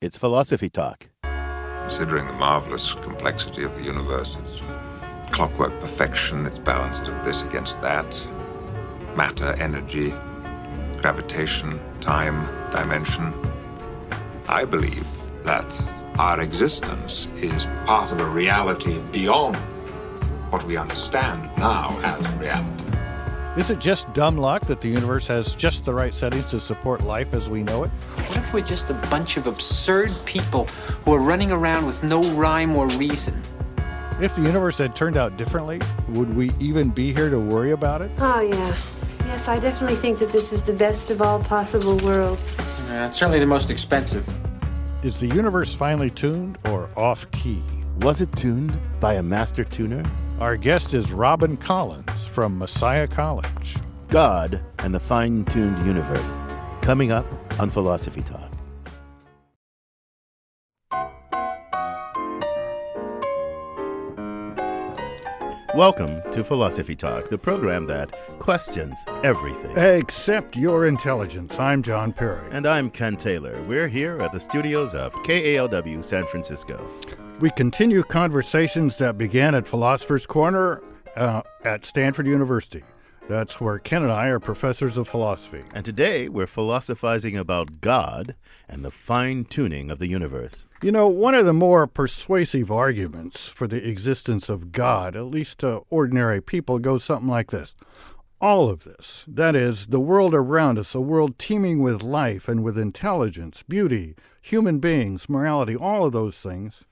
It's Philosophy Talk. Considering the marvelous complexity of the universe, its clockwork perfection, its balances of this against that, matter, energy, gravitation, time, dimension, I believe that our existence is part of a reality beyond what we understand now as reality. Is it just dumb luck that the universe has just the right settings to support life as we know it? What if we're just a bunch of absurd people who are running around with no rhyme or reason? If the universe had turned out differently, would we even be here to worry about it? Oh, yeah. Yes, I definitely think that this is the best of all possible worlds. It's certainly the most expensive. Is the universe finely tuned or off-key? Was it tuned by a master tuner? Our guest is Robin Collins from Messiah College. God and the Fine-Tuned Universe, coming up on Philosophy Talk. Welcome to Philosophy Talk, the program that questions everything. Except your intelligence. I'm John Perry. And I'm Ken Taylor. We're here at the studios of KALW San Francisco. We continue conversations that began at Philosopher's Corner at Stanford University. That's where Ken and I are professors of philosophy. And today we're philosophizing about God and the fine-tuning of the universe. You know, one of the more persuasive arguments for the existence of God, at least to ordinary people, goes something like this. All of this, that is, the world around us, a world teeming with life and with intelligence, beauty, human beings, morality, all of those things,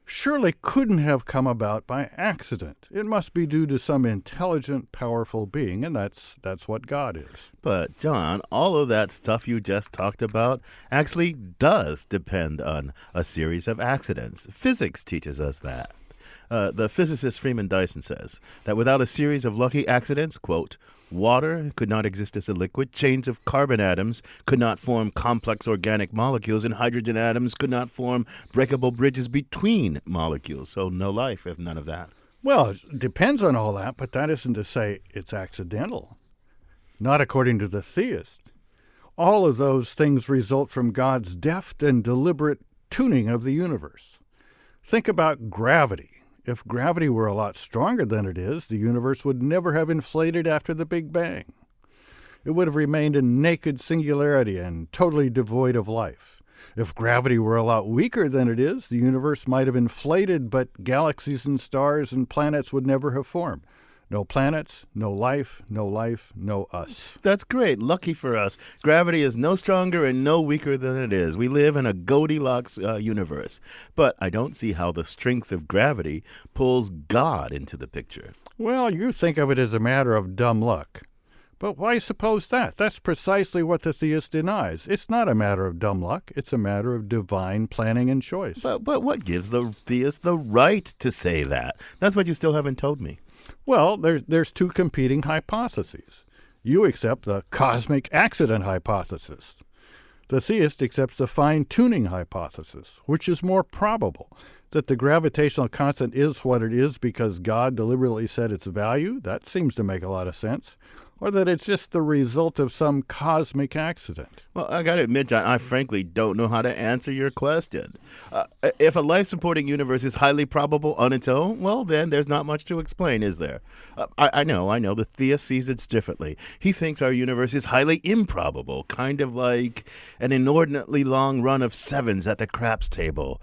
surely couldn't have come about by accident. It must be due to some intelligent, powerful being, and that's what God is. But, John, all of that stuff you just talked about actually does depend on a series of accidents. Physics teaches us that. The physicist Freeman Dyson says that without a series of lucky accidents, quote, water could not exist as a liquid, chains of carbon atoms could not form complex organic molecules, and hydrogen atoms could not form breakable bridges between molecules. So no life if none of that. Well, it depends on all that, but that isn't to say it's accidental. Not according to the theist. All of those things result from God's deft and deliberate tuning of the universe. Think about gravity. If gravity were a lot stronger than it is, the universe would never have inflated after the Big Bang. It would have remained a naked singularity and totally devoid of life. If gravity were a lot weaker than it is, the universe might have inflated, but galaxies and stars and planets would never have formed. No planets, no life, no us. That's great. Lucky for us. Gravity is no stronger and no weaker than it is. We live in a Goldilocks universe. But I don't see how the strength of gravity pulls God into the picture. Well, you think of it as a matter of dumb luck. But why suppose that? That's precisely what the theist denies. It's not a matter of dumb luck. It's a matter of divine planning and choice. But what gives the theist the right to say that? That's what you still haven't told me. Well, there's two competing hypotheses. You accept the cosmic accident hypothesis. The theist accepts the fine-tuning hypothesis, which is more probable, that the gravitational constant is what it is because God deliberately set its value. That seems to make a lot of sense. Or that it's just the result of some cosmic accident. Well, I got to admit, John, I frankly don't know how to answer your question. If a life-supporting universe is highly probable on its own, well, then there's not much to explain, is there? I know. The theist sees it differently. He thinks our universe is highly improbable, kind of like an inordinately long run of sevens at the craps table.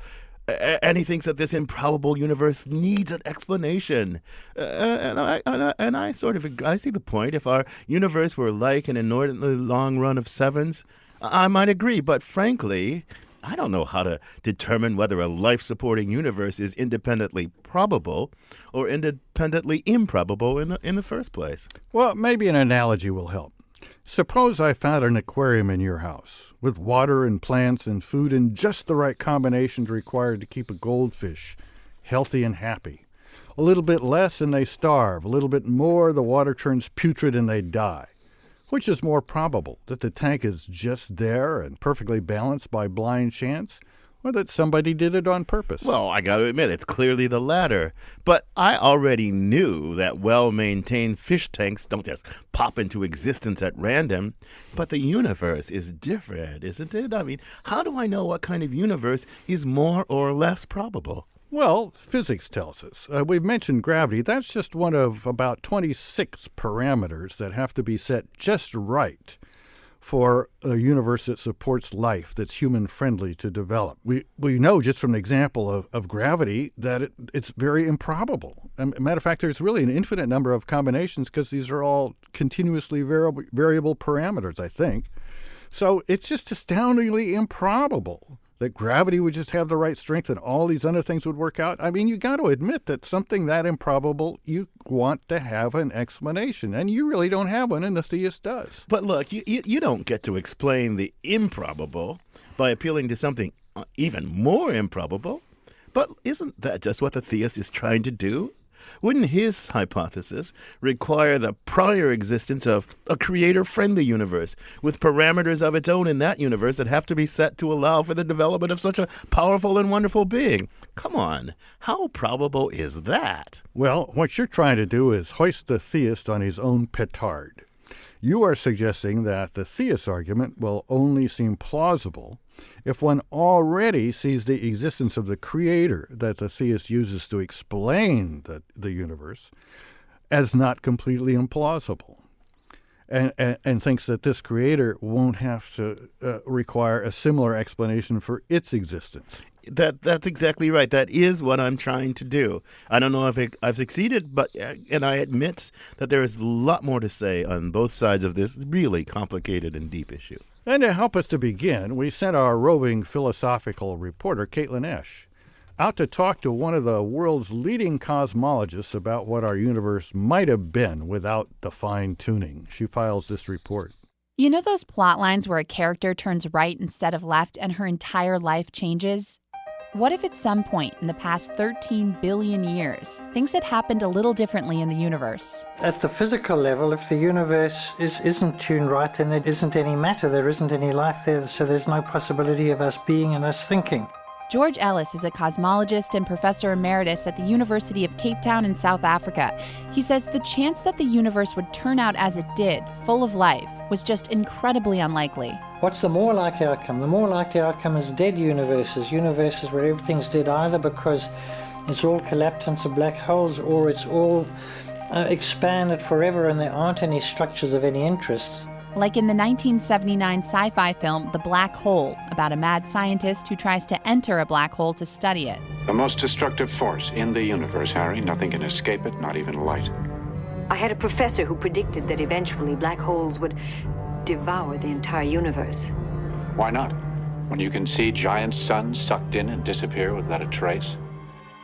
And he thinks that this improbable universe needs an explanation. And I sort of I see the point. If our universe were like an inordinately long run of sevens, I might agree. But frankly, I don't know how to determine whether a life-supporting universe is independently probable or independently improbable in the first place. Well, maybe an analogy will help. Suppose I found an aquarium in your house with water and plants and food in just the right combinations required to keep a goldfish healthy and happy. A little bit less and they starve. A little bit more, the water turns putrid and they die. Which is more probable, that the tank is just there and perfectly balanced by blind chance, Or that somebody did it on purpose. Well, I got to admit, it's clearly the latter. But I already knew that well-maintained fish tanks don't just pop into existence at random. But the universe is different, isn't it? I mean, how do I know what kind of universe is more or less probable? Well, physics tells us. We've mentioned gravity. That's just one of about 26 parameters that have to be set just right for a universe that supports life, that's human-friendly to develop. We know just from the example of gravity that it's very improbable. As a matter of fact, there's really an infinite number of combinations because these are all continuously variable parameters, I think. So it's just astoundingly improbable that gravity would just have the right strength and all these other things would work out. I mean, you got to admit that something that improbable, you want to have an explanation, and you really don't have one, and the theist does. But look, you don't get to explain the improbable by appealing to something even more improbable. But isn't that just what the theist is trying to do? Wouldn't his hypothesis require the prior existence of a creator-friendly universe with parameters of its own in that universe that have to be set to allow for the development of such a powerful and wonderful being? Come on, how probable is that? Well, what you're trying to do is hoist the theist on his own petard. You are suggesting that the theist argument will only seem plausible if one already sees the existence of the creator that the theist uses to explain the universe as not completely implausible, and thinks that this creator won't have to require a similar explanation for its existence. That's exactly right. That is what I'm trying to do. I don't know if I've succeeded, and I admit that there is a lot more to say on both sides of this really complicated and deep issue. And to help us to begin, we sent our roving philosophical reporter, Caitlin Esch, out to talk to one of the world's leading cosmologists about what our universe might have been without the fine-tuning. She files this report. You know those plot lines where a character turns right instead of left and her entire life changes? What if at some point in the past 13 billion years, things had happened a little differently in the universe? At the physical level, if the universe isn't tuned right, then there isn't any matter, there isn't any life there, so there's no possibility of us being and us thinking. George Ellis is a cosmologist and professor emeritus at the University of Cape Town in South Africa. He says the chance that the universe would turn out as it did, full of life, was just incredibly unlikely. What's the more likely outcome? The more likely outcome is dead universes, universes where everything's dead either because it's all collapsed into black holes or it's all expanded forever and there aren't any structures of any interest. Like in the 1979 sci-fi film The Black Hole, about a mad scientist who tries to enter a black hole to study it. The most destructive force in the universe, Harry. Nothing can escape it, not even light. I had a professor who predicted that eventually black holes would devour the entire universe. Why not? When you can see giant suns sucked in and disappear without a trace?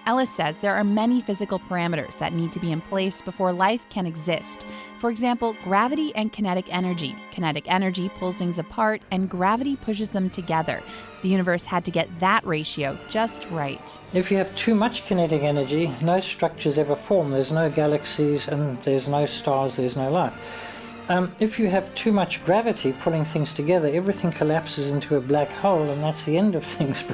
Ellis says there are many physical parameters that need to be in place before life can exist. For example, gravity and kinetic energy. Kinetic energy pulls things apart, and gravity pushes them together. The universe had to get that ratio just right. If you have too much kinetic energy, no structures ever form. There's no galaxies and there's no stars, there's no life. If you have too much gravity pulling things together, everything collapses into a black hole, and that's the end of things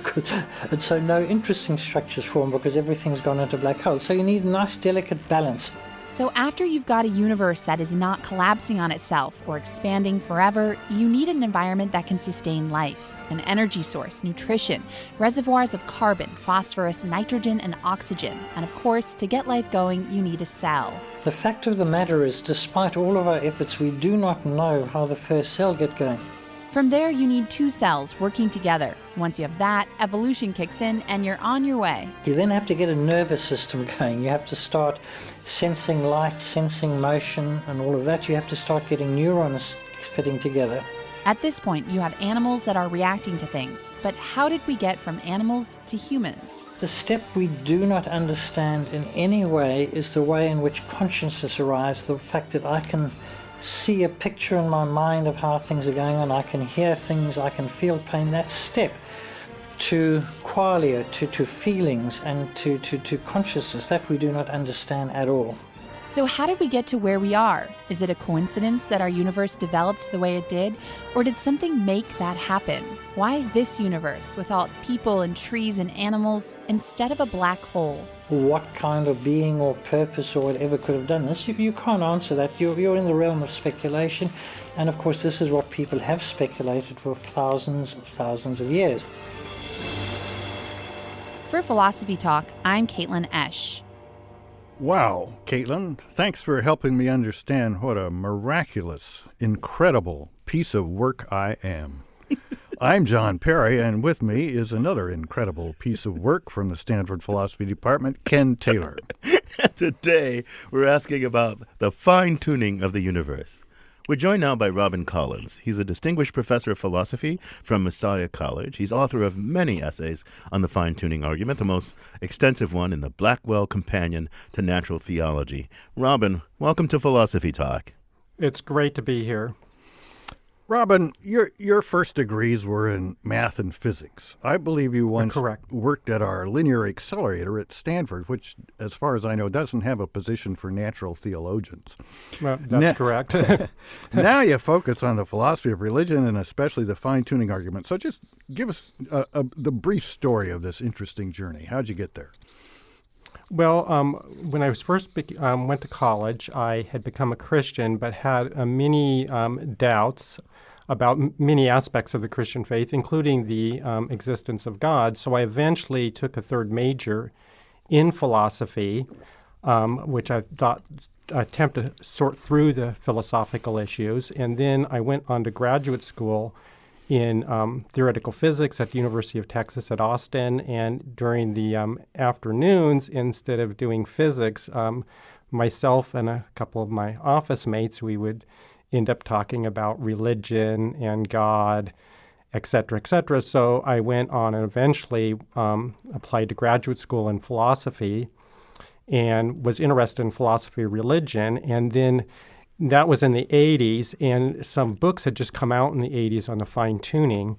and so no interesting structures form because everything's gone into black holes. So you need a nice delicate balance. So after you've got a universe that is not collapsing on itself or expanding forever, you need an environment that can sustain life, an energy source, nutrition, reservoirs of carbon, phosphorus, nitrogen, and oxygen. And of course, to get life going, you need a cell. The fact of the matter is, despite all of our efforts, we do not know how the first cell got going. From there, you need two cells working together. Once you have that, evolution kicks in and you're on your way. You then have to get a nervous system going. You have to start sensing light, sensing motion, and all of that. You have to start getting neurons fitting together. At this point, you have animals that are reacting to things. But how did we get from animals to humans? The step we do not understand in any way is the way in which consciousness arrives, the fact that I can see a picture in my mind of how things are going on, I can hear things, I can feel pain. That step to qualia, to feelings and to consciousness, that we do not understand at all. So how did we get to where we are? Is it a coincidence that our universe developed the way it did? Or did something make that happen? Why this universe with all its people and trees and animals instead of a black hole? What kind of being or purpose or whatever could have done this? You can't answer that. You're in the realm of speculation. And of course, this is what people have speculated for thousands of years. For Philosophy Talk, I'm Caitlin Esch. Wow, Caitlin, thanks for helping me understand what a miraculous, incredible piece of work I am. I'm John Perry, and with me is another incredible piece of work from the Stanford Philosophy Department, Ken Taylor. Today, we're asking about the fine-tuning of the universe. We're joined now by Robin Collins. He's a distinguished professor of philosophy from Messiah College. He's author of many essays on the fine-tuning argument, the most extensive one in the Blackwell Companion to Natural Theology. Robin, welcome to Philosophy Talk. It's great to be here. Robin, your first degrees were in math and physics. I believe you once worked at our linear accelerator at Stanford, which, as far as I know, doesn't have a position for natural theologians. Well, that's correct. Now you focus on the philosophy of religion and especially the fine-tuning argument. So just give us the brief story of this interesting journey. How'd you get there? Well, when I first went to college, I had become a Christian, but had many doubts about many aspects of the Christian faith, including the existence of God. So I eventually took a third major in philosophy, which I thought attempt to sort through the philosophical issues. And then I went on to graduate school in theoretical physics at the University of Texas at Austin. And during the afternoons, instead of doing physics, myself and a couple of my office mates, we would end up talking about religion and God, et cetera, et cetera. So I went on and eventually applied to graduate school in philosophy and was interested in philosophy of religion. And then that was in the 80s, and some books had just come out in the 80s on the fine-tuning.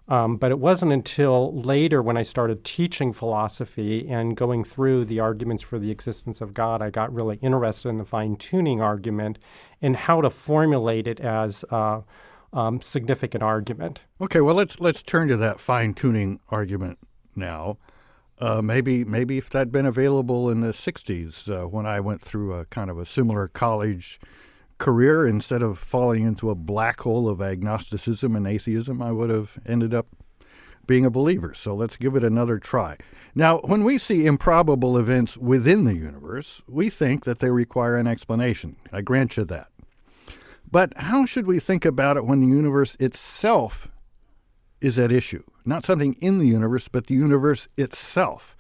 But it wasn't until later when I started teaching philosophy and going through the arguments for the existence of God, I got really interested in the fine-tuning argument and how to formulate it as a significant argument. Okay, well, let's turn to that fine-tuning argument now. Maybe if that'd been available in the 60s when I went through a kind of a similar college career, instead of falling into a black hole of agnosticism and atheism, I would have ended up being a believer. So let's give it another try. Now, when we see improbable events within the universe, we think that they require an explanation. I grant you that. But how should we think about it when the universe itself is at issue? Not something in the universe, but the universe itself.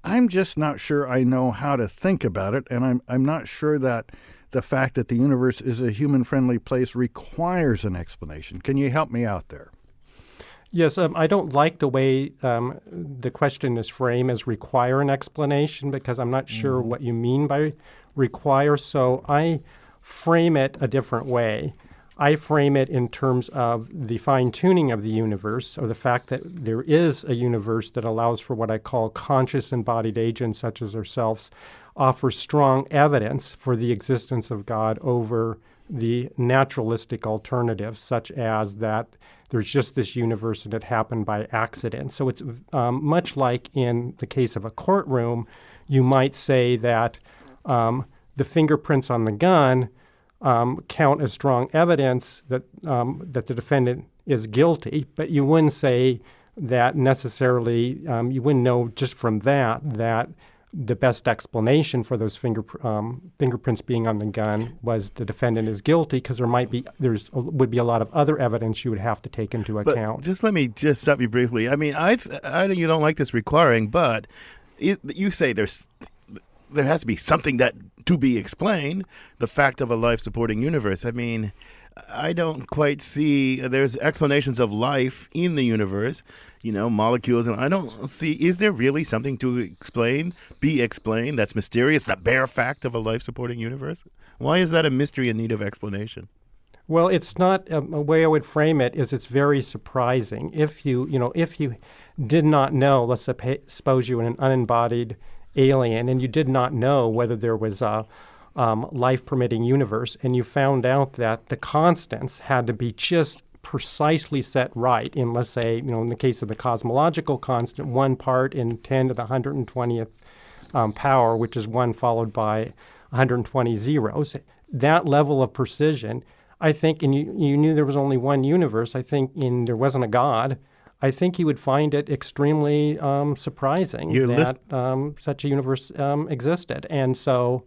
I'm just not sure I know how to think about it, and I'm not sure that the fact that the universe is a human-friendly place requires an explanation. Can you help me out there? Yes, I don't like the way the question is framed as require an explanation, because I'm not sure what you mean by require. So I frame it a different way. I frame it in terms of the fine-tuning of the universe, or the fact that there is a universe that allows for what I call conscious embodied agents such as ourselves, offers strong evidence for the existence of God over the naturalistic alternatives, such as that there's just this universe and it happened by accident. So it's much like in the case of a courtroom, you might say that the fingerprints on the gun count as strong evidence that that the defendant is guilty, but you wouldn't say that necessarily, you wouldn't know just from that the best explanation for those fingerprints being on the gun was the defendant is guilty, because would be a lot of other evidence you would have to take into account. Just let me just stop you briefly. I mean, I you don't like this requiring, but you say there has to be something that to be explained. The fact of a life-supporting universe. I mean, I don't quite see. There's explanations of life in the universe, molecules, and I don't see. Is there really something to be explained that's mysterious? The bare fact of a life-supporting universe. Why is that a mystery in need of explanation? Well, it's not. A way I would frame it is it's very surprising. If you did not know, let's suppose you were an unembodied alien and you did not know whether there was life-permitting universe, and you found out that the constants had to be just precisely set right in, let's say, in the case of the cosmological constant, 1 part in 10 to the 120th power, which is 1 followed by 120 zeros. That level of precision, I think, and you knew there was only one universe, I think there wasn't a God, I think you would find it extremely surprising that such a universe existed. And so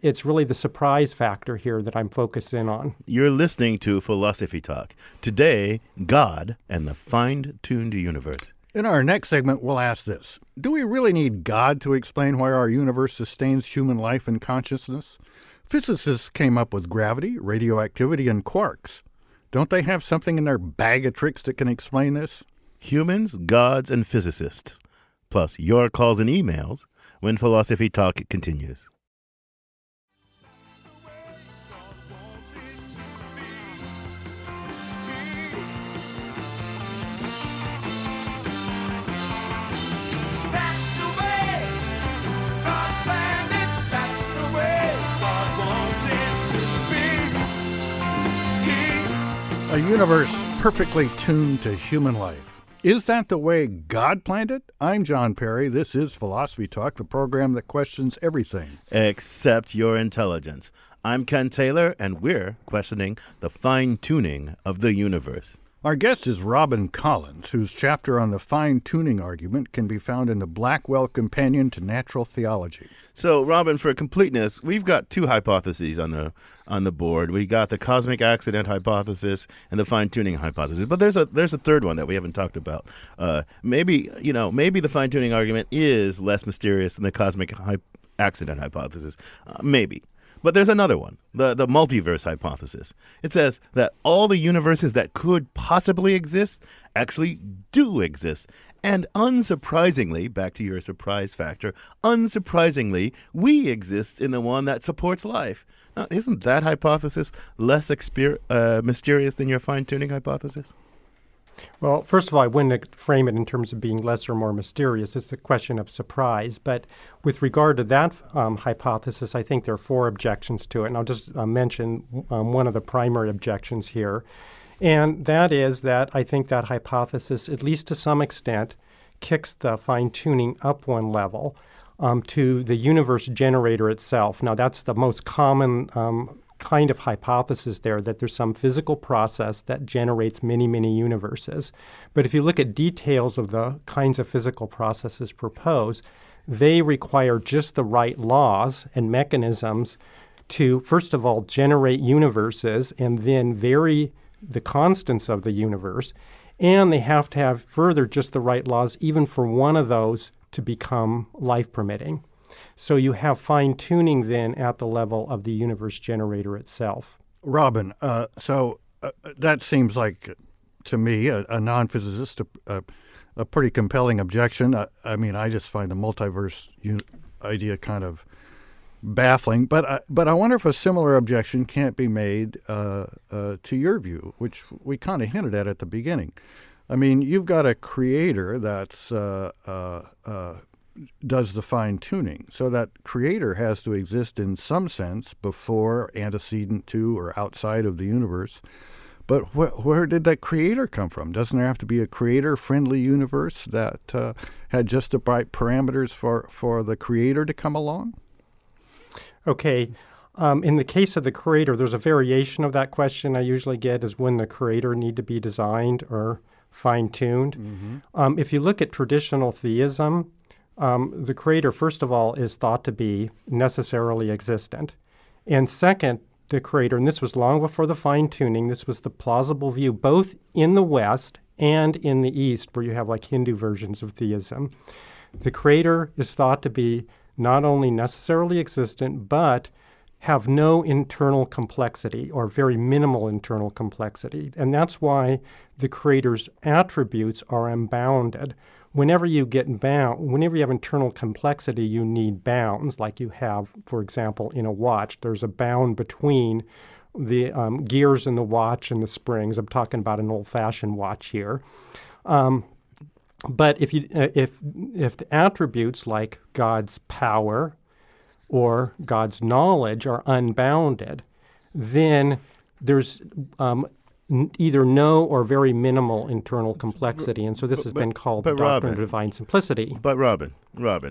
it's really the surprise factor here that I'm focused in on. You're listening to Philosophy Talk. Today, God and the fine-tuned universe. In our next segment, we'll ask this. Do we really need God to explain why our universe sustains human life and consciousness? Physicists came up with gravity, radioactivity, and quarks. Don't they have something in their bag of tricks that can explain this? Humans, gods, and physicists. Plus your calls and emails when Philosophy Talk continues. A universe perfectly tuned to human life. Is that the way God planned it? I'm John Perry. This is Philosophy Talk, the program that questions everything except your intelligence. I'm Ken Taylor, and we're questioning the fine-tuning of the universe. Our guest is Robin Collins, whose chapter on the fine-tuning argument can be found in the Blackwell Companion to Natural Theology. So, Robin, for completeness, we've got 2 hypotheses on the board. We got the cosmic accident hypothesis and the fine-tuning hypothesis. But there's a third one that we haven't talked about. Maybe the fine-tuning argument is less mysterious than the cosmic accident hypothesis. Maybe. But there's another one, the multiverse hypothesis. It says that all the universes that could possibly exist actually do exist. And unsurprisingly, back to your surprise factor, unsurprisingly, we exist in the one that supports life. Now, isn't that hypothesis less mysterious than your fine-tuning hypothesis? Well, first of all, I wouldn't frame it in terms of being less or more mysterious. It's a question of surprise. But with regard to that hypothesis, I think there are 4 objections to it. And I'll just mention one of the primary objections here. And that is that I think that hypothesis, at least to some extent, kicks the fine-tuning up one level to the universe generator itself. Now, that's the most common kind of hypothesis there, that there's some physical process that generates many, many universes. But if you look at details of the kinds of physical processes proposed, they require just the right laws and mechanisms to, first of all, generate universes and then vary the constants of the universe. And they have to have further just the right laws even for one of those to become life-permitting. So you have fine-tuning then at the level of the universe generator itself. Robin, so that seems like, to me, a non-physicist, a pretty compelling objection. I mean, I just find the multiverse idea kind of baffling. But I wonder if a similar objection can't be made to your view, which we kind of hinted at the beginning. I mean, you've got a creator that's does the fine-tuning. So that creator has to exist in some sense before, antecedent to, or outside of the universe. But where did that creator come from? Doesn't there have to be a creator-friendly universe that had just the right parameters for the creator to come along? Okay. In the case of the creator, there's a variation of that question I usually get is when the creator need to be designed or fine-tuned. Mm-hmm. If you look at traditional theism, the creator, first of all, is thought to be necessarily existent. And second, the creator, and this was long before the fine-tuning, this was the plausible view, both in the West and in the East, where you have like Hindu versions of theism. The creator is thought to be not only necessarily existent, but have no internal complexity or very minimal internal complexity. And that's why the creator's attributes are unbounded. Whenever you have internal complexity, you need bounds, like you have, for example, in a watch. There's a bound between the gears in the watch and the springs. I'm talking about an old-fashioned watch here. But if the attributes like God's power or God's knowledge are unbounded, then there's either no or very minimal internal complexity. And so this has been called the doctrine of divine simplicity. But Robin,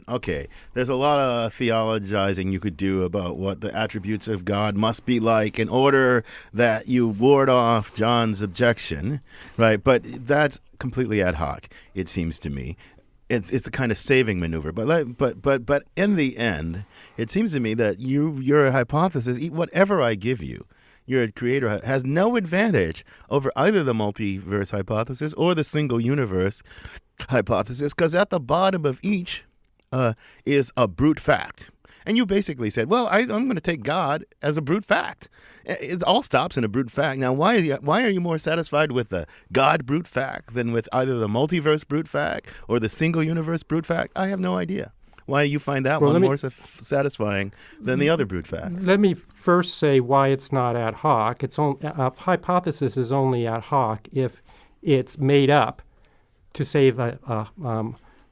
okay, there's a lot of theologizing you could do about what the attributes of God must be like in order that you ward off John's objection, right? But that's completely ad hoc, it seems to me. It's a kind of saving maneuver, but in the end, it seems to me that your hypothesis, whatever I give you, your creator has no advantage over either the multiverse hypothesis or the single universe hypothesis, because at the bottom of each is a brute fact. And you basically said, well, I'm going to take God as a brute fact. It all stops in a brute fact. Now, why are you more satisfied with the God brute fact than with either the multiverse brute fact or the single universe brute fact? I have no idea why you find that one more satisfying than the other brute fact. Let me first say why it's not ad hoc. A hypothesis is only ad hoc if it's made up to save the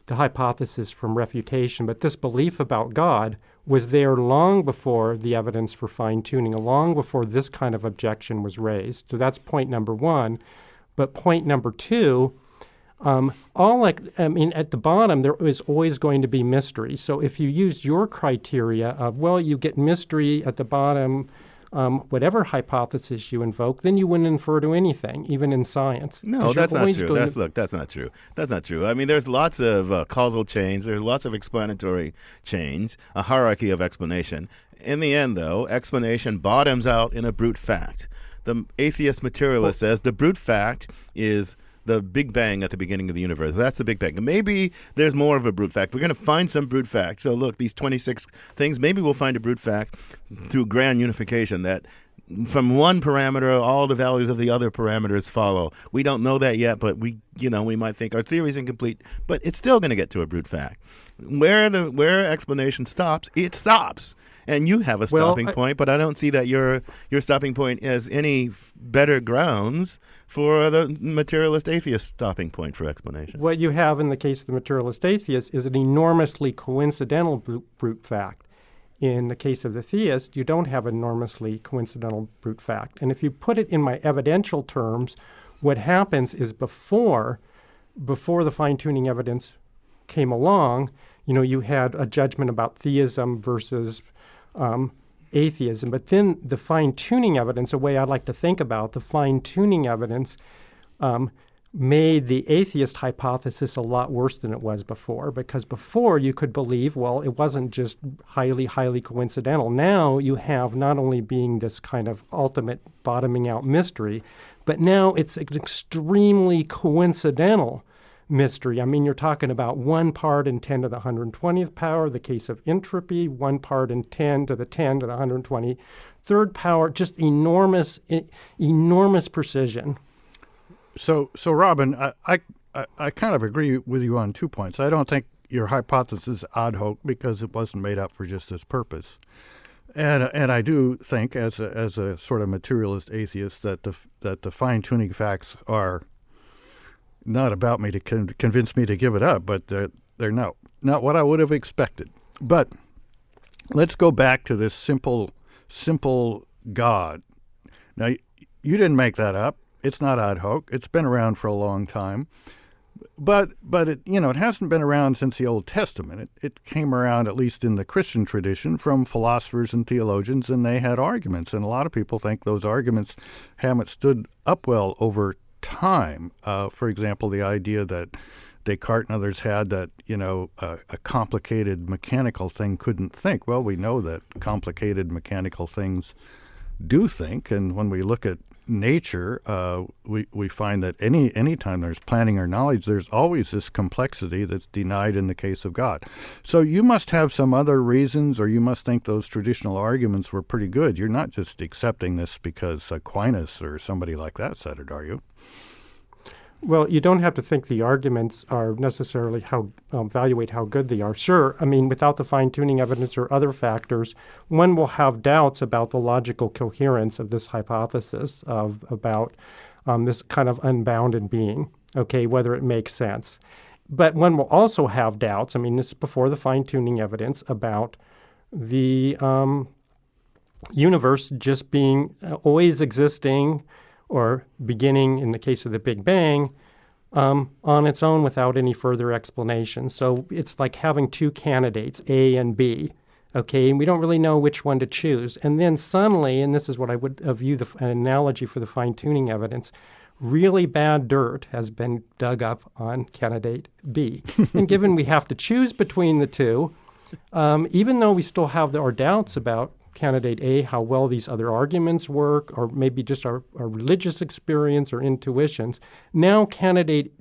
hypothesis from refutation. But this belief about God was there long before the evidence for fine-tuning, long before this kind of objection was raised. So that's point number one. But point number two, at the bottom, there is always going to be mystery. So if you use your criteria of, well, you get mystery at the bottom, whatever hypothesis you invoke, then you wouldn't infer to anything, even in science. No, that's not true. That's not true. That's not true. I mean, there's lots of causal chains. There's lots of explanatory chains, a hierarchy of explanation. In the end, though, explanation bottoms out in a brute fact. The atheist materialist says the brute fact is the Big Bang at the beginning of the universe. That's the Big Bang. Maybe there's more of a brute fact. We're going to find some brute fact. So look, these 26 things, maybe we'll find a brute fact through grand unification that from one parameter, all the values of the other parameters follow. We don't know that yet, but we might think our theory is incomplete, but it's still going to get to a brute fact. Where explanation stops, it stops. And you have a stopping point, but I don't see that your stopping point has any better grounds for the materialist atheist stopping point for explanation. What you have in the case of the materialist atheist is an enormously coincidental brute fact. In the case of the theist, you don't have enormously coincidental brute fact. And if you put it in my evidential terms, what happens is before the fine-tuning evidence came along, you had a judgment about theism versus atheism. But then the fine-tuning evidence, a way I like to think about the fine-tuning evidence, made the atheist hypothesis a lot worse than it was before, because before you could believe, well, it wasn't just highly, highly coincidental. Now you have not only being this kind of ultimate bottoming out mystery, but now it's an extremely coincidental mystery. I mean, you're talking about 1 part in 10 to the 120th power, the case of entropy, 1 part in 10 to the 10 to the 123rd power, just enormous precision. So Robin, I kind of agree with you on 2 points. I don't think your hypothesis is ad hoc because it wasn't made up for just this purpose. And I do think, as a sort of materialist atheist, that the fine-tuning facts are not about me to convince me to give it up, but they're not what I would have expected. But let's go back to this simple God. Now, you didn't make that up. It's not ad hoc. It's been around for a long time. But it hasn't been around since the Old Testament. It came around, at least in the Christian tradition, from philosophers and theologians, and they had arguments. And a lot of people think those arguments haven't stood up well over time. For example, the idea that Descartes and others had that, a complicated mechanical thing couldn't think. Well, we know that complicated mechanical things do think, and when we look at nature, we find that any time there's planning or knowledge, there's always this complexity that's denied in the case of God. So you must have some other reasons, or you must think those traditional arguments were pretty good. You're not just accepting this because Aquinas or somebody like that said it, are you? Well, you don't have to think the arguments are necessarily evaluate how good they are. Sure, I mean, without the fine-tuning evidence or other factors, one will have doubts about the logical coherence of this hypothesis about this kind of unbounded being, whether it makes sense. But one will also have doubts, I mean, this is before the fine-tuning evidence, about the universe just being always existing or beginning, in the case of the Big Bang, on its own without any further explanation. So it's like having two candidates, A and B, okay, and we don't really know which one to choose. And then suddenly, and this is what I would view an analogy for the fine-tuning evidence, really bad dirt has been dug up on candidate B. And given we have to choose between the two, even though we still have our doubts about candidate A, how well these other arguments work, or maybe just our religious experience or intuitions, now candidate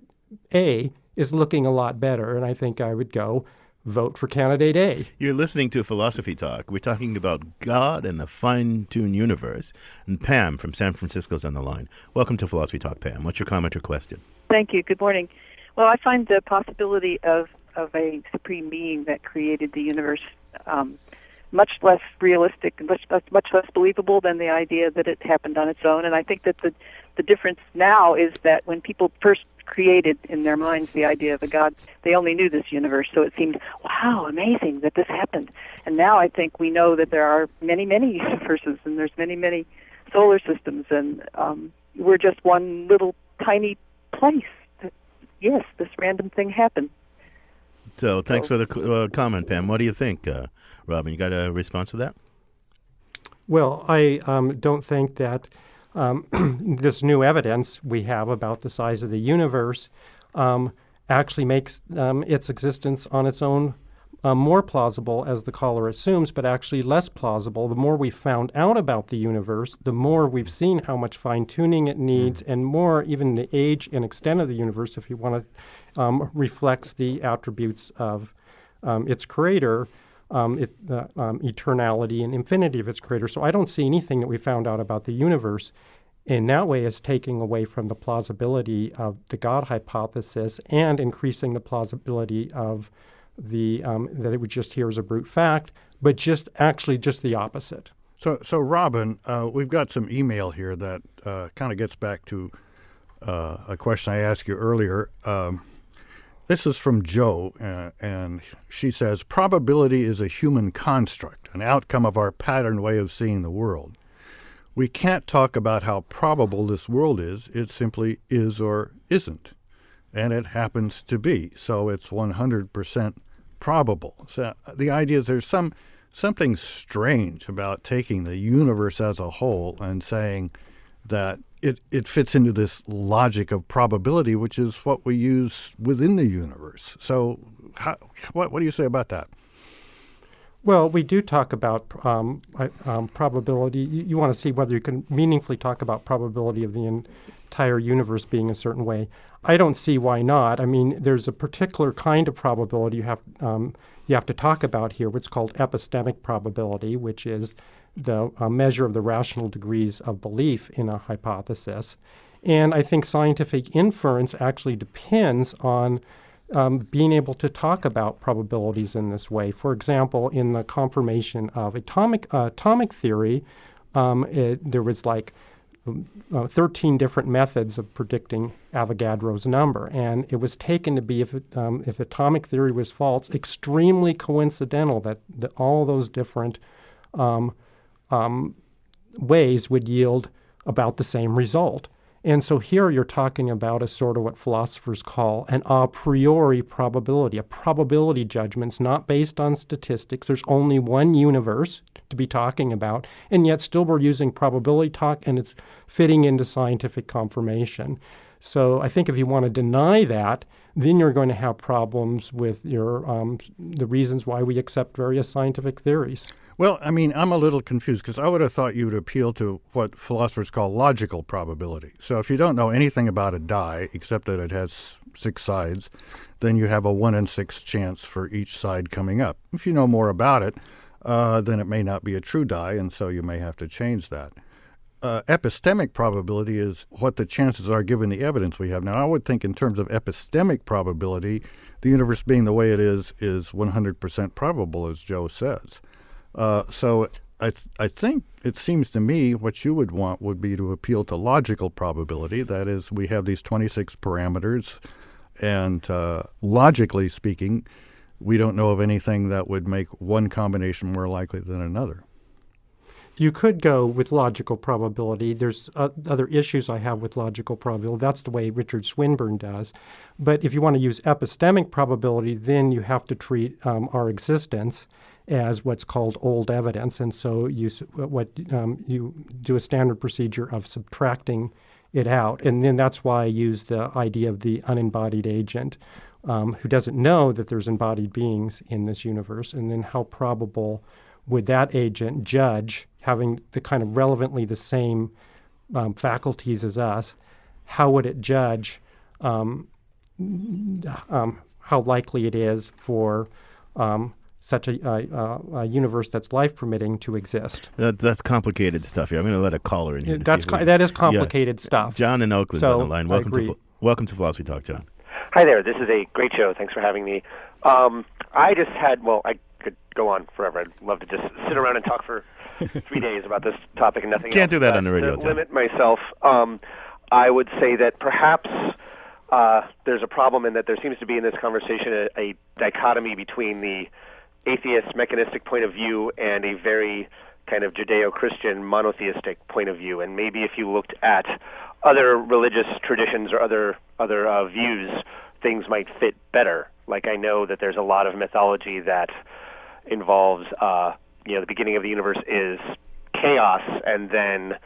A is looking a lot better, and I think I would go vote for candidate A. You're listening to Philosophy Talk. We're talking about God and the fine-tuned universe. And Pam from San Francisco's on the line. Welcome to Philosophy Talk, Pam. What's your comment or question? Thank you. Good morning. Well, I find the possibility of a supreme being that created the universe much less realistic and much less believable than the idea that it happened on its own. And I think that the difference now is that when people first created in their minds the idea of a God, they only knew this universe, so it seemed, wow, amazing that this happened. And now I think we know that there are many, many universes, and there's many, many solar systems, and we're just one little tiny place. Yes, this random thing happened. So thanks for the comment, Pam. What do you think, Robin? You got a response to that? Well, I don't think that this new evidence we have about the size of the universe actually makes its existence on its own more plausible, as the caller assumes, but actually less plausible. The more we've found out about the universe, the more we've seen how much fine-tuning it needs, and more even the age and extent of the universe, if you want to, reflects the attributes of its creator, eternality and infinity of its creator. So I don't see anything that we found out about the universe in that way as taking away from the plausibility of the God hypothesis and increasing the plausibility of the that it would just hear as a brute fact, but just the opposite. So Robin, we've got some email here that kind of gets back to a question I asked you earlier. This is from Joe, and she says, probability is a human construct, an outcome of our patterned way of seeing the world. We can't talk about how probable this world is. It simply is or isn't, and it happens to be. So it's 100% probable. So the idea is there's something strange about taking the universe as a whole and saying that it fits into this logic of probability, which is what we use within the universe. So what do you say about that? Well, we do talk about probability. You want to see whether you can meaningfully talk about probability of the entire universe being a certain way. I don't see why not. I mean, there's a particular kind of probability you have to talk about here, what's called epistemic probability, which is the measure of the rational degrees of belief in a hypothesis. And I think scientific inference actually depends on being able to talk about probabilities in this way. For example, in the confirmation of atomic theory, there was like 13 different methods of predicting Avogadro's number, and it was taken to be, if atomic theory was false, extremely coincidental that all those different ways would yield about the same result. And so here you're talking about a sort of what philosophers call an a priori probability. A probability judgment's not based on statistics. There's only one universe to be talking about, and yet still we're using probability talk, and it's fitting into scientific confirmation. So I think if you want to deny that, then you're going to have problems with your the reasons why we accept various scientific theories. Well, I mean, I'm a little confused because I would have thought you would appeal to what philosophers call logical probability. So if you don't know anything about a die, except that it has 6 sides, then you have a 1 in 6 chance for each side coming up. If you know more about it, then it may not be a true die, and so you may have to change that. Epistemic probability is what the chances are given the evidence we have. Now, I would think in terms of epistemic probability, the universe being the way it is 100% probable, as Joe says. So I think it seems to me what you would want would be to appeal to logical probability. That is, we have these 26 parameters, and logically speaking, we don't know of anything that would make one combination more likely than another. You could go with logical probability. There's other issues I have with logical probability. That's the way Richard Swinburne does. But if you want to use epistemic probability, then you have to treat our existence as what's called old evidence. And so you do a standard procedure of subtracting it out. And then that's why I use the idea of the unembodied agent who doesn't know that there's embodied beings in this universe. And then how probable would that agent judge, having the kind of relevantly the same faculties as us, how would it judge how likely it is for such a universe that's life-permitting to exist? That's complicated stuff here. I'm going to let a caller in here. That is complicated stuff. John in Oakland's on the line. Welcome to Philosophy Talk, John. Hi there. This is a great show. Thanks for having me. I just had, I could go on forever. I'd love to just sit around and talk for 3 days about this topic and nothing else. Can't do that on the radio. To limit myself, I would say that perhaps there's a problem in that there seems to be in this conversation a dichotomy between the atheist mechanistic point of view and a very kind of Judeo-Christian monotheistic point of view. And maybe if you looked at other religious traditions or other views, things might fit better. Like I know that there's a lot of mythology that involves, the beginning of the universe is chaos, and then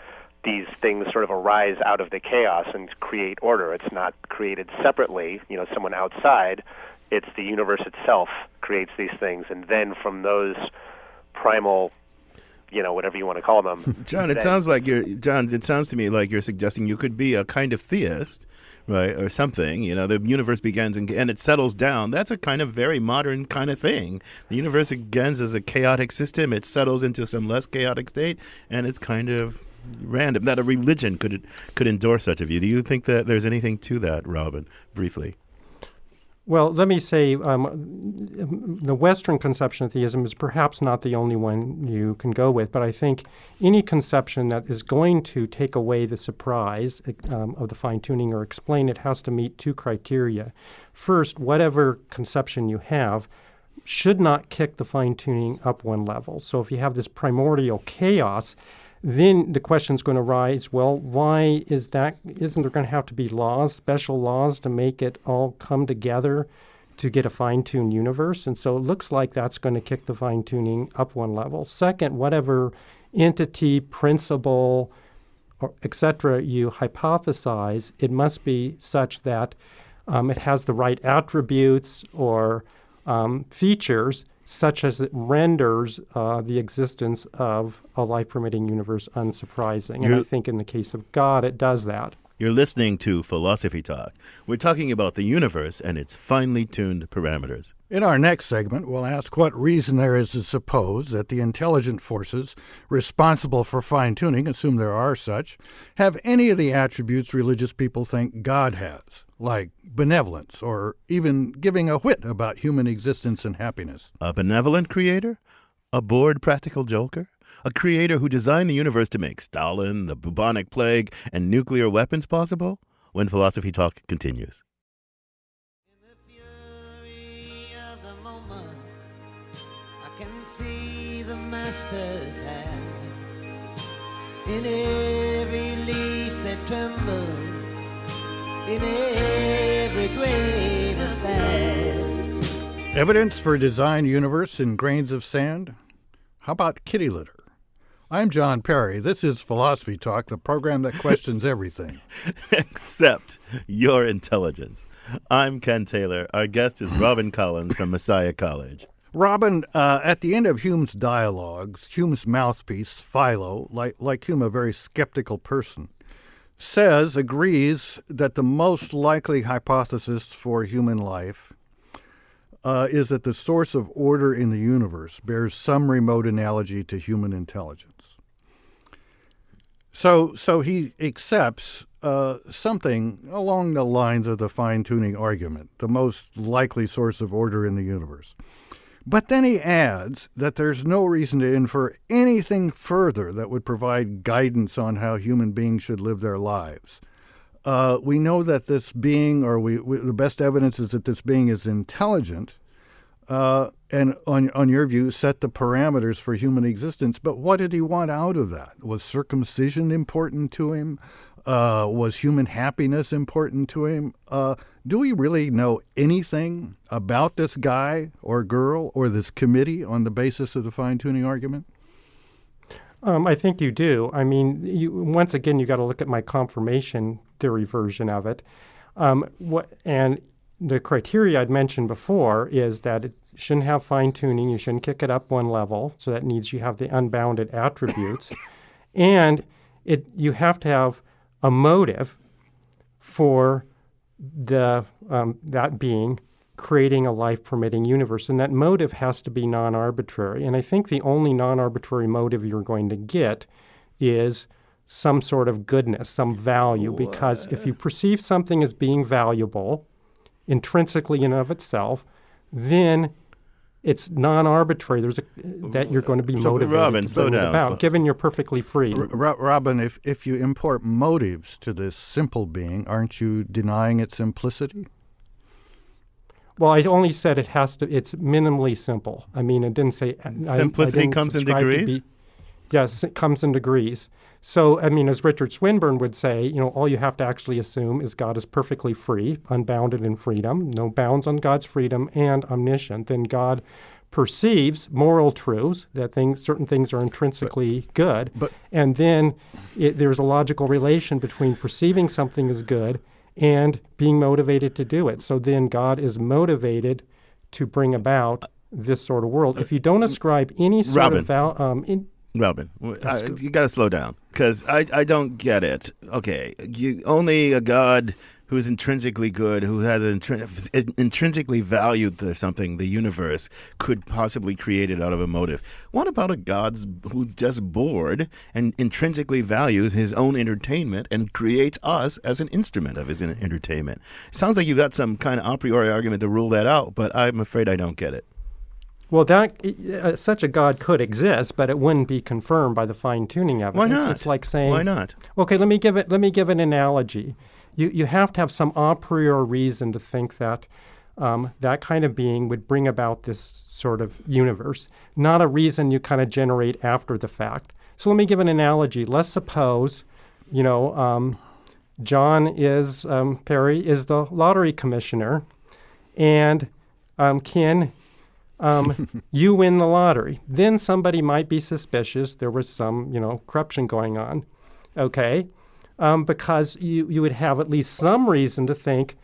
these things sort of arise out of the chaos and create order. It's not created separately, someone outside. It's the universe itself creates these things, and then from those primal, whatever you want to call them. John, it sounds to me like you're suggesting you could be a kind of theist, right, or something. The universe begins and it settles down. That's a kind of very modern kind of thing. The universe begins as a chaotic system. It settles into some less chaotic state, and it's kind of random. That a religion could endorse such a view. Do you think that there's anything to that, Robin, briefly? Well, let me say the Western conception of theism is perhaps not the only one you can go with, but I think any conception that is going to take away the surprise of the fine-tuning or explain it has to meet two criteria. First, whatever conception you have should not kick the fine-tuning up one level. So if you have this primordial chaos, then the question's going to arise, well, why is that? Isn't there going to have to be laws, special laws, to make it all come together to get a fine-tuned universe? And so it looks like that's going to kick the fine-tuning up one level. Second, whatever entity, principle, or et cetera you hypothesize, it must be such that it has the right attributes or features such as it renders the existence of a life-permitting universe unsurprising. And I think in the case of God, it does that. You're listening to Philosophy Talk. We're talking about the universe and its finely tuned parameters. In our next segment, we'll ask what reason there is to suppose that the intelligent forces responsible for fine-tuning, assume there are such, have any of the attributes religious people think God has, like benevolence or even giving a whit about human existence and happiness. A benevolent creator? A bored practical joker? A creator who designed the universe to make Stalin, the bubonic plague, and nuclear weapons possible? When Philosophy Talk continues. In the fury of the moment, I can see the master's hand. In every leaf that trembles, in every grain of sand. Evidence for a designed universe in grains of sand? How about kitty litter? I'm John Perry. This is Philosophy Talk, the program that questions everything. Except your intelligence. I'm Ken Taylor. Our guest is Robin Collins from Messiah College. Robin, at the end of Hume's dialogues, Hume's mouthpiece, Philo, like Hume, a very skeptical person, agrees that the most likely hypothesis for human life is that the source of order in the universe bears some remote analogy to human intelligence. So he accepts something along the lines of the fine-tuning argument, the most likely source of order in the universe. But then he adds that there's no reason to infer anything further that would provide guidance on how human beings should live their lives. We know that this being, the best evidence is that this being is intelligent, and on your view, set the parameters for human existence. But what did he want out of that? Was circumcision important to him? Was human happiness important to him? Do we really know anything about this guy or girl or this committee on the basis of the fine-tuning argument? I think you do. I mean, once again, you got to look at my confirmation theory version of it. And the criteria I'd mentioned before is that it shouldn't have fine-tuning. You shouldn't kick it up one level. So that means you have the unbounded attributes. And you have to have a motive for that being creating a life-permitting universe. And that motive has to be non-arbitrary. And I think the only non-arbitrary motive you're going to get is some sort of goodness, some value. Because if you perceive something as being valuable intrinsically in and of itself, then it's non-arbitrary. That you're going to be motivated Robin, to slow bring it down. about, given you're perfectly free. Robin, if you import motives to this simple being, aren't you denying its simplicity? Well, I only said it's minimally simple. I mean, it didn't say... Simplicity I didn't comes in subscribe to degrees? Yes, it comes in degrees. So, I mean, as Richard Swinburne would say, all you have to actually assume is God is perfectly free, unbounded in freedom, no bounds on God's freedom, and omniscient. Then God perceives moral truths, that certain things are intrinsically good. And then there's a logical relation between perceiving something as good and being motivated to do it. So then God is motivated to bring about this sort of world. If you don't ascribe any sort of Robin, you got to slow down because I don't get it. Okay, only a God who is intrinsically good, who has intrinsically valued something, the universe, could possibly create it out of a motive. What about a God who's just bored and intrinsically values his own entertainment and creates us as an instrument of his entertainment? Sounds like you got some kind of a priori argument to rule that out, but I'm afraid I don't get it. Well, such a God could exist, but it wouldn't be confirmed by the fine-tuning evidence. Why not? It's like saying, why not? Okay, let me give an analogy. You have to have some a priori reason to think that that kind of being would bring about this sort of universe, not a reason you kind of generate after the fact. So let me give an analogy. Let's suppose, John Perry is the lottery commissioner, and Ken. You win the lottery. Then somebody might be suspicious there was some, corruption going on, okay? Because you would have at least some reason to think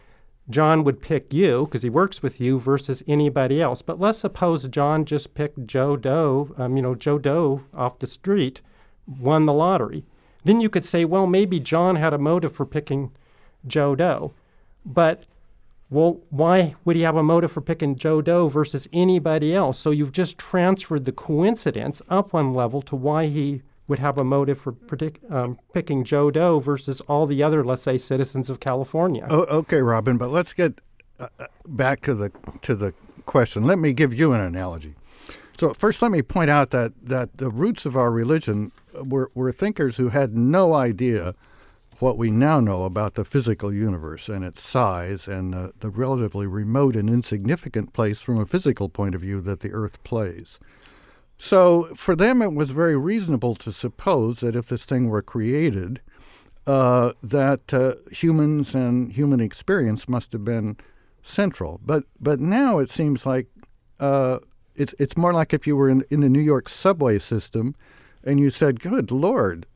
John would pick you because he works with you versus anybody else. But let's suppose John just picked Joe Doe, Joe Doe off the street, won the lottery. Then you could say, well, maybe John had a motive for picking Joe Doe. But well, why would he have a motive for picking Joe Doe versus anybody else? So you've just transferred the coincidence up one level to why he would have a motive for picking Joe Doe versus all the other, let's say, citizens of California. Oh, okay, Robin, but let's get back to the question. Let me give you an analogy. So first, let me point out that the roots of our religion were thinkers who had no idea what we now know about the physical universe and its size and the relatively remote and insignificant place from a physical point of view that the Earth plays. So for them, it was very reasonable to suppose that if this thing were created, that humans and human experience must have been central. But now it seems like it's more like if you were in the New York subway system and you said, good Lord,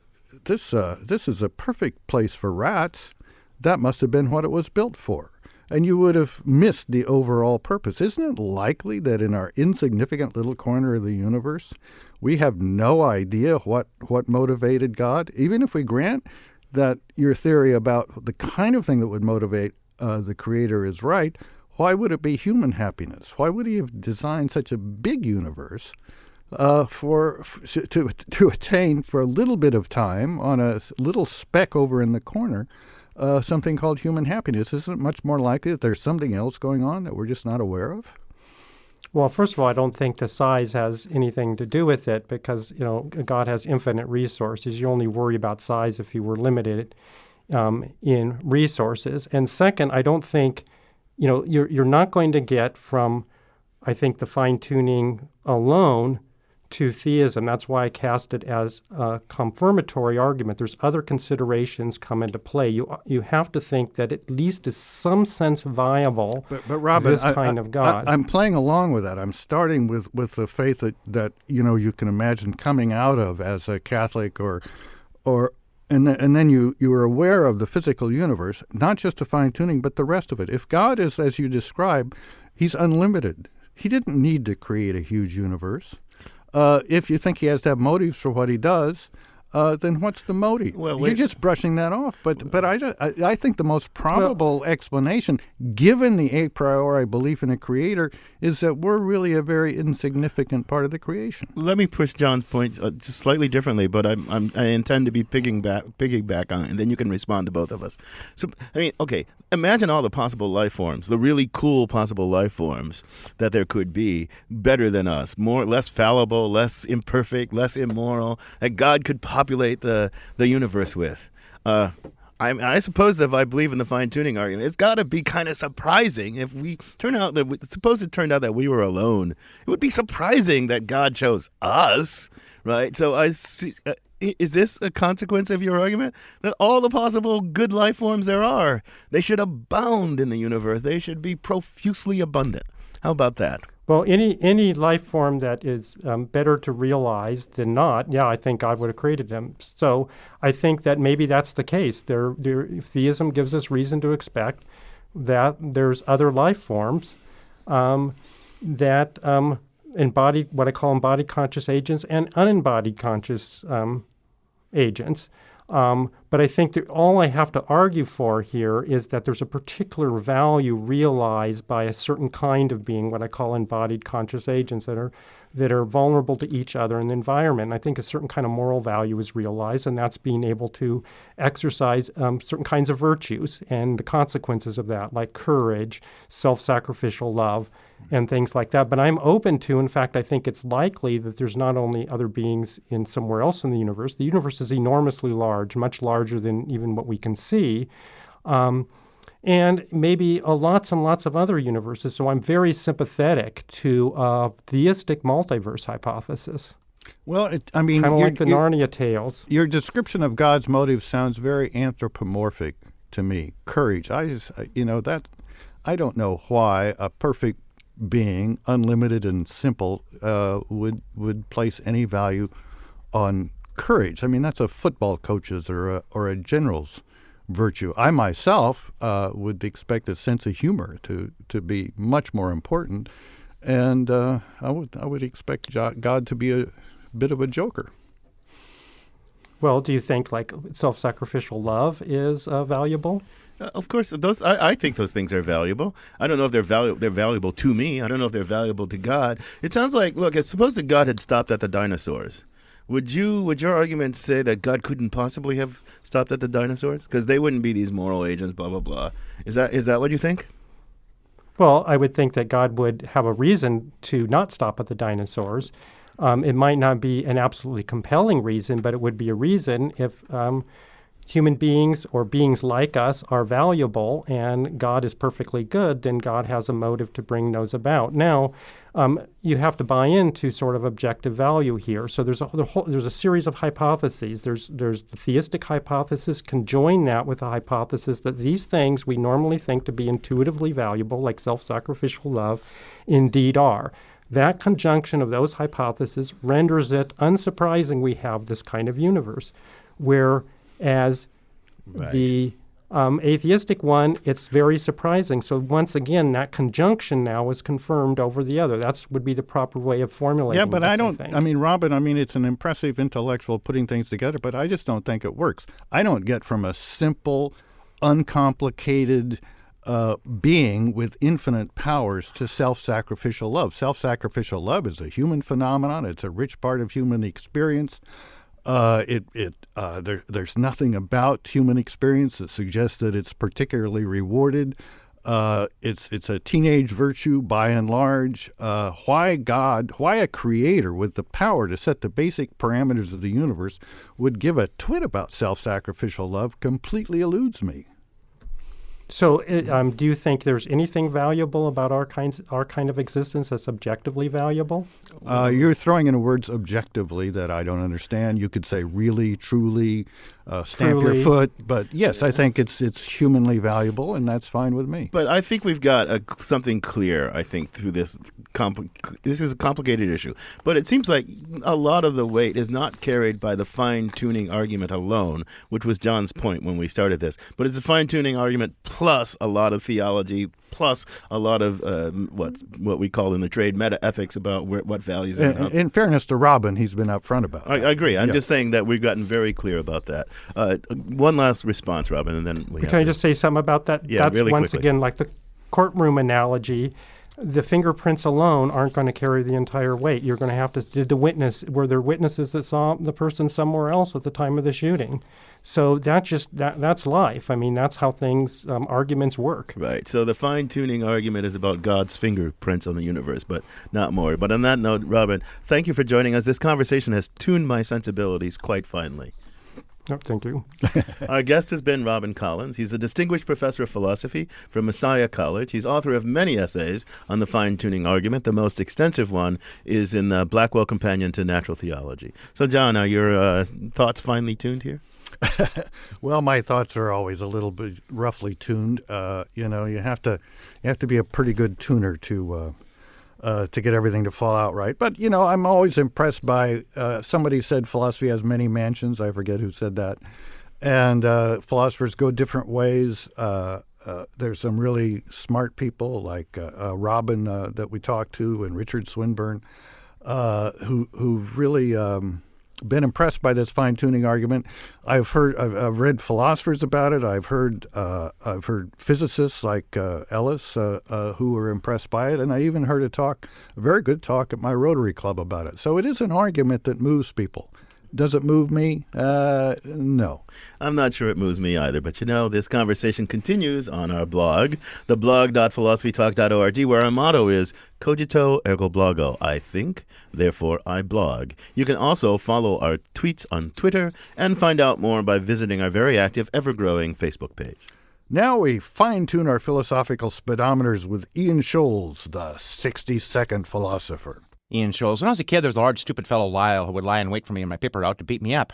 this is a perfect place for rats. That must have been what it was built for. And you would have missed the overall purpose. Isn't it likely that in our insignificant little corner of the universe, we have no idea what motivated God? Even if we grant that your theory about the kind of thing that would motivate the Creator is right, why would it be human happiness? Why would he have designed such a big universe to attain for a little bit of time on a little speck over in the corner something called human happiness? Isn't it much more likely that there's something else going on that we're just not aware of? Well, first of all, I don't think the size has anything to do with it because, God has infinite resources. You only worry about size if you were limited in resources. And second, I don't think, you're not going to get from I think, the fine-tuning alone to theism. That's why I cast it as a confirmatory argument. There's other considerations come into play. You have to think that at least is some sense viable, but Robin, this kind of God. I'm playing along with that. I'm starting with the faith that you can imagine coming out of as a Catholic and then you are aware of the physical universe, not just the fine-tuning, but the rest of it. If God is, as you describe, he's unlimited. He didn't need to create a huge universe. If you think he has to have motives for what he does, then what's the motive? You're just brushing that off. But I think the most probable explanation, given the a priori belief in a creator, is that we're really a very insignificant part of the creation. Let me push John's point just slightly differently, but I intend to be piggyback on it, and then you can respond to both of us. So, okay, imagine all the possible life forms, the really cool possible life forms that there could be, better than us, less fallible, less imperfect, less immoral, that God could populate the universe with. I suppose that if I believe in the fine-tuning argument, it's got to be kind of surprising if suppose it turned out that we were alone. It would be surprising that God chose us, right? So I see. Is this a consequence of your argument? That all the possible good life forms there are, they should abound in the universe. They should be profusely abundant. How about that? Well, any life form that is better to realize than not, I think God would have created them. So I think that maybe that's the case. Theism gives us reason to expect that there's other life forms that embody what I call embodied conscious agents and unembodied conscious agents. But I think that all I have to argue for here is that there's a particular value realized by a certain kind of being, what I call embodied conscious agents, that are vulnerable to each other in the environment. And I think a certain kind of moral value is realized, and that's being able to exercise certain kinds of virtues and the consequences of that, like courage, self-sacrificial love, and things like that. But I'm open to, in fact, I think it's likely that there's not only other beings in somewhere else in the universe. The universe is enormously large, much larger than even what we can see, and maybe lots and lots of other universes. So I'm very sympathetic to theistic multiverse hypothesis. Well, kind of like the Narnia tales. Your description of God's motive sounds very anthropomorphic to me. Courage. I don't know why a perfect being, unlimited and simple, would place any value on courage. I mean, that's a football coach's or a general's virtue. I myself would expect a sense of humor to be much more important, and I would expect God to be a bit of a joker. Well, do you think like self-sacrificial love is valuable? Of course, I think those things are valuable. I don't know if they're valuable to me. I don't know if they're valuable to God. It sounds like, look, suppose that God had stopped at the dinosaurs. Would your argument say that God couldn't possibly have stopped at the dinosaurs? Because they wouldn't be these moral agents, blah, blah, blah. Is that what you think? Well, I would think that God would have a reason to not stop at the dinosaurs. It might not be an absolutely compelling reason, but it would be a reason if human beings or beings like us are valuable and God is perfectly good, then God has a motive to bring those about. Now, you have to buy into sort of objective value here. So there's a series of hypotheses. There's the theistic hypothesis. Conjoin that with the hypothesis that these things we normally think to be intuitively valuable, like self-sacrificial love, indeed are. That conjunction of those hypotheses renders it unsurprising we have this kind of universe, whereas the atheistic one, it's very surprising. So once again, that conjunction now is confirmed over the other. That would be the proper way of formulating Yeah, but this, Robin, it's an impressive intellectual putting things together, but I just don't think it works. I don't get from a simple, uncomplicated being with infinite powers to self-sacrificial love. Self-sacrificial love is a human phenomenon. It's a rich part of human experience. There's nothing about human experience that suggests that it's particularly rewarded. It's a teenage virtue by and large. Why a creator with the power to set the basic parameters of the universe would give a twit about self-sacrificial love completely eludes me. So, do you think there's anything valuable about our kind of existence that's objectively valuable? You're throwing in words objectively that I don't understand. You could say really, truly, stamp your foot. But yes, I think it's humanly valuable, and that's fine with me. But I think we've got something clear, I think, through this. This is a complicated issue. But it seems like a lot of the weight is not carried by the fine-tuning argument alone, which was John's point when we started this. But it's a fine-tuning argument plus a lot of theology, plus a lot of what we call in the trade meta-ethics about what values are. In fairness to Robin, he's been upfront about that. I agree. I'm just saying that we've gotten very clear about that. One last response, Robin, and then Can I just say something about that? Yeah, That's really once quickly. again like the courtroom analogy. The fingerprints alone aren't going to carry the entire weight. You're going to have to were there witnesses that saw the person somewhere else at the time of the shooting? So that's life. I mean, that's how arguments work. Right. So the fine-tuning argument is about God's fingerprints on the universe, but not more. But on that note, Robin, thank you for joining us. This conversation has tuned my sensibilities quite finely. Oh, thank you. Our guest has been Robin Collins. He's a distinguished professor of philosophy from Messiah College. He's author of many essays on the fine-tuning argument. The most extensive one is in the Blackwell Companion to Natural Theology. So, John, are your thoughts finely tuned here? Well, my thoughts are always a little bit roughly tuned. You have to be a pretty good tuner to get everything to fall out right. But, I'm always impressed by somebody said philosophy has many mansions. I forget who said that. And philosophers go different ways. There's some really smart people like Robin that we talked to and Richard Swinburne who've really been impressed by this fine-tuning argument. I've read philosophers about it. I've heard physicists like Ellis who were impressed by it, and I even heard a very good talk at my Rotary Club about it. So it is an argument that moves people. Does it move me? No. I'm not sure it moves me either, but this conversation continues on our blog, theblog.philosophytalk.org, where our motto is cogito ergo blogo. I think, therefore I blog. You can also follow our tweets on Twitter and find out more by visiting our very active, ever-growing Facebook page. Now we fine-tune our philosophical speedometers with Ian Scholes, the 60-second philosopher. Ian Scholes. When I was a kid, there was a large, stupid fellow, Lyle, who would lie in wait for me in my paper route to beat me up.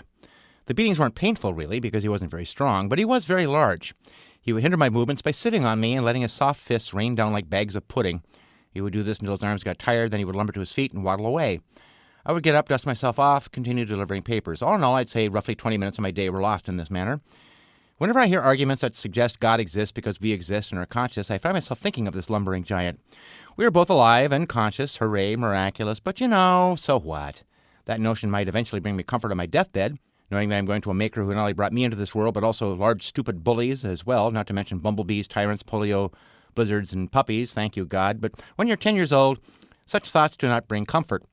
The beatings weren't painful, really, because he wasn't very strong, but he was very large. He would hinder my movements by sitting on me and letting his soft fists rain down like bags of pudding. He would do this until his arms got tired, then he would lumber to his feet and waddle away. I would get up, dust myself off, continue delivering papers. All in all, I'd say roughly 20 minutes of my day were lost in this manner. Whenever I hear arguments that suggest God exists because we exist and are conscious, I find myself thinking of this lumbering giant. We are both alive and conscious, hooray, miraculous, but so what? That notion might eventually bring me comfort on my deathbed, knowing that I'm going to a maker who not only brought me into this world, but also large, stupid bullies as well, not to mention bumblebees, tyrants, polio, blizzards, and puppies, thank you, God. But when you're 10 years old, such thoughts do not bring comfort.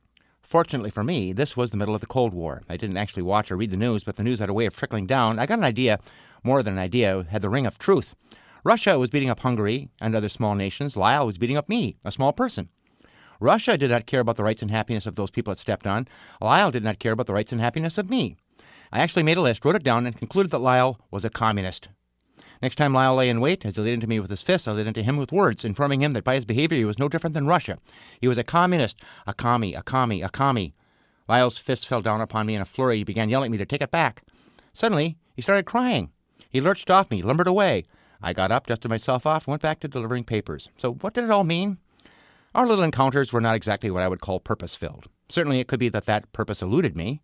Fortunately for me, this was the middle of the Cold War. I didn't actually watch or read the news, but the news had a way of trickling down. I got an idea, more than an idea, had the ring of truth. Russia was beating up Hungary and other small nations. Lyle was beating up me, a small person. Russia did not care about the rights and happiness of those people it stepped on. Lyle did not care about the rights and happiness of me. I actually made a list, wrote it down, and concluded that Lyle was a communist. Next time Lyle lay in wait, as he laid into me with his fists, I laid into him with words, informing him that by his behavior he was no different than Russia. He was a communist, a commie. Lyle's fists fell down upon me in a flurry. He began yelling at me to take it back. Suddenly, he started crying. He lurched off me, lumbered away. I got up, dusted myself off, and went back to delivering papers. So what did it all mean? Our little encounters were not exactly what I would call purpose-filled. Certainly it could be that purpose eluded me,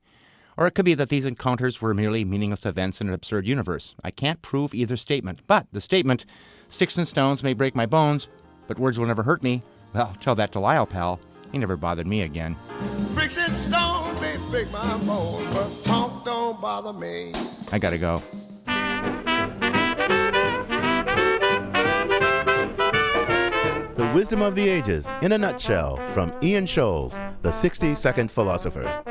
or it could be that these encounters were merely meaningless events in an absurd universe. I can't prove either statement, but the statement, sticks and stones may break my bones, but words will never hurt me, well, tell that to Lyle, pal. He never bothered me again. Bricks and stones may break my bones, but talk don't bother me. I gotta go. The Wisdom of the Ages, in a nutshell, from Ian Scholes, the 60-second philosopher.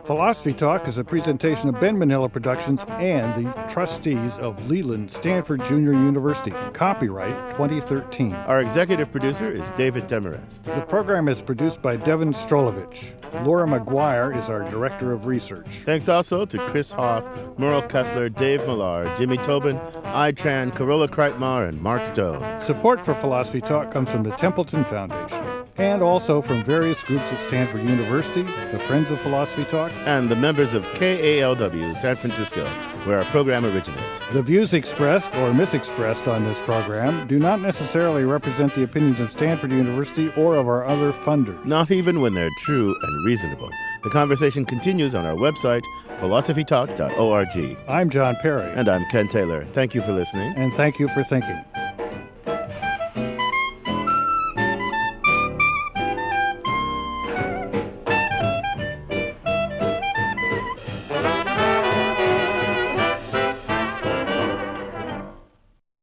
Philosophy Talk is a presentation of Ben Manila Productions and the trustees of Leland Stanford Junior University. Copyright 2013. Our executive producer is David Demarest. The program is produced by Devin Strolovich. Laura McGuire is our Director of Research. Thanks also to Chris Hoff, Merle Kessler, Dave Millar, Jimmy Tobin, Tran, Carola Kreitmar, and Mark Stone. Support for Philosophy Talk comes from the Templeton Foundation, and also from various groups at Stanford University, the Friends of Philosophy Talk, and the members of KALW San Francisco, where our program originates. The views expressed or misexpressed on this program do not necessarily represent the opinions of Stanford University or of our other funders. Not even when they're true and reasonable. The conversation continues on our website, philosophytalk.org. I'm John Perry. And I'm Ken Taylor. Thank you for listening. And thank you for thinking.